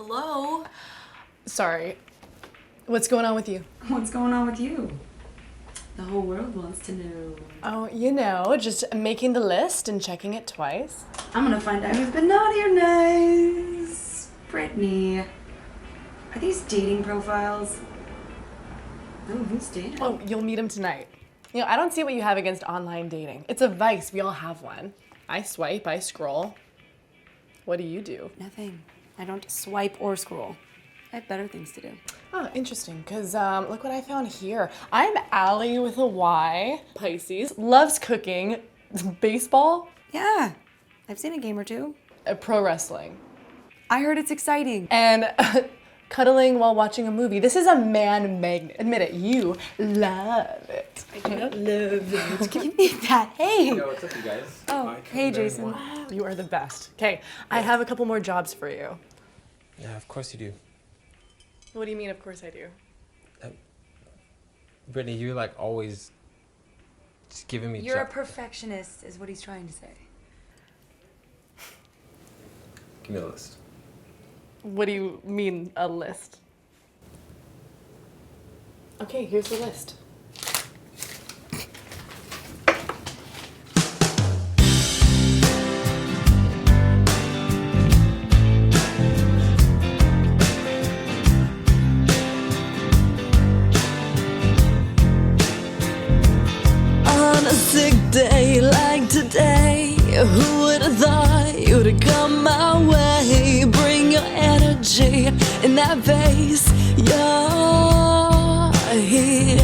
Hello? Sorry. What's going on with you? What's going on with you? The whole world wants to know. Oh, you know, just making the list and checking it twice. I'm gonna find out who's been naughty or nice. Brittney. Are these dating profiles? Oh, who's dating? Oh, you'll meet him tonight. You know, I don't see what you have against online dating. It's a vice. We all have one. I swipe, I scroll. What do you do? Nothing. I don't swipe or scroll. I have better things to do. Oh, interesting, because look what I found here. I'm Allie with a Y, Pisces, loves cooking, baseball, Yeah, I've seen a game or two. Pro wrestling, I heard it's exciting. and cuddling while watching a movie. This is a man magnet. Admit it, you love it. I do love it. Give me that. Hey! Yo, what's up, you guys? Oh, hey, Jason. Wow, you are the best. Okay, I have a couple more jobs for you. Yeah, of course you do. What do you mean, of course I do? Brittney, you're like always just giving me You're a perfectionist, is what he's trying to say. Give me a list. What do you mean, a list? Okay, here's the list. On a sick day like today, who would have thought you'd come my way? Bring your energy in that vase. You're here.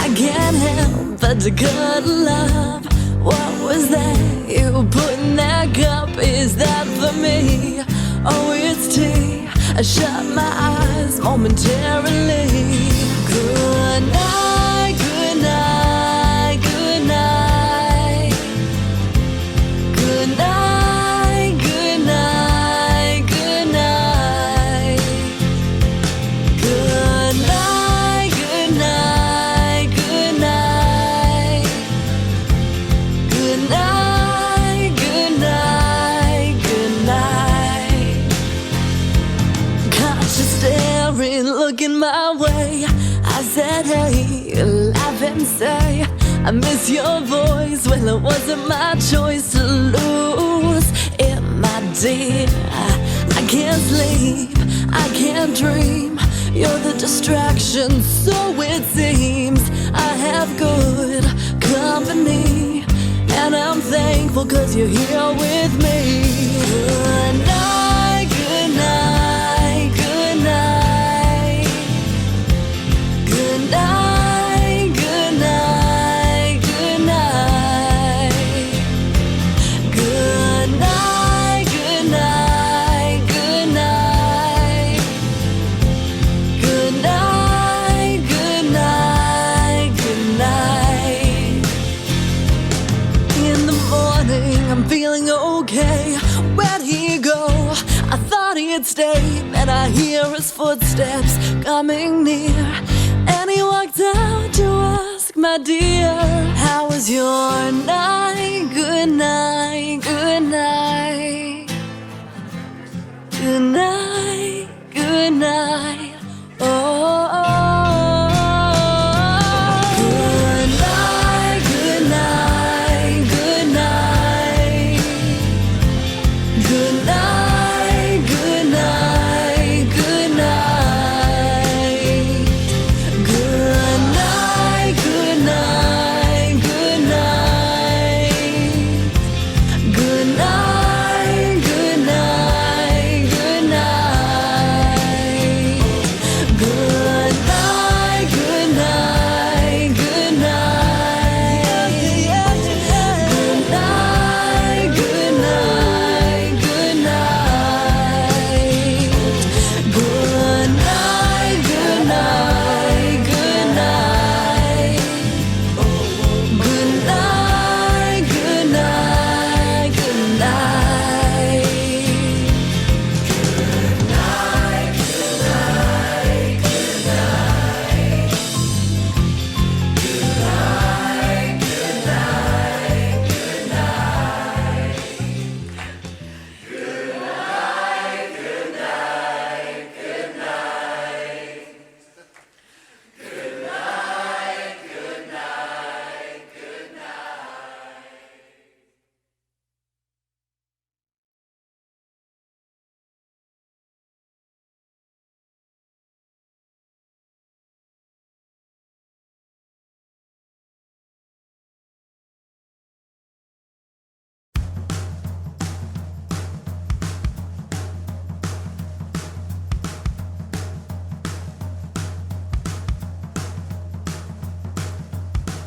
I can't help but to cuddle up. What was that you put in that cup? Is that for me? Oh, it's tea. I shut my eyes momentarily. Good night, good night, good night. Good night, good night, good night. Good night, good night, good night. Good night, good night, good night. Caught you staring, looking my way. I said, hey, laugh and say, I miss your voice. Well, it wasn't my choice to lose it, my dear. I can't sleep, I can't dream. You're the distraction, so it seems. I have good company, and I'm thankful 'cause you're here with me. Good night, good night, good night. Good night, good night, good night. Good night, good night, good night. Good night, good night, good night. In the morning, I'm feeling okay. Where'd he go? I thought he'd stay, and I hear his footsteps coming near. And he walked out to ask, my dear, how was your night? Good night, good night. Good night, good night. Oh, good night, good night, good night. Good night, good night, good night. Good night, good night, good night. Good night, good night, good night.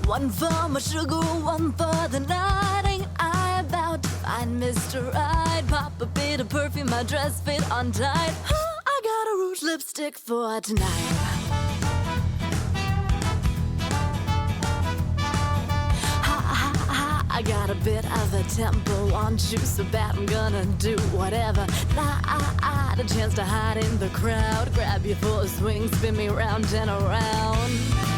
One for my sugar, one for the night. Ain't I about to find Mr. Right? Pop a bit of perfume, my dress fit on tight. I got a rouge lipstick for tonight. I got a bit of a temper, want you so bad I'm gonna do whatever. Now I had a chance to hide in the crowd, grab you for a swing, spin me round and around.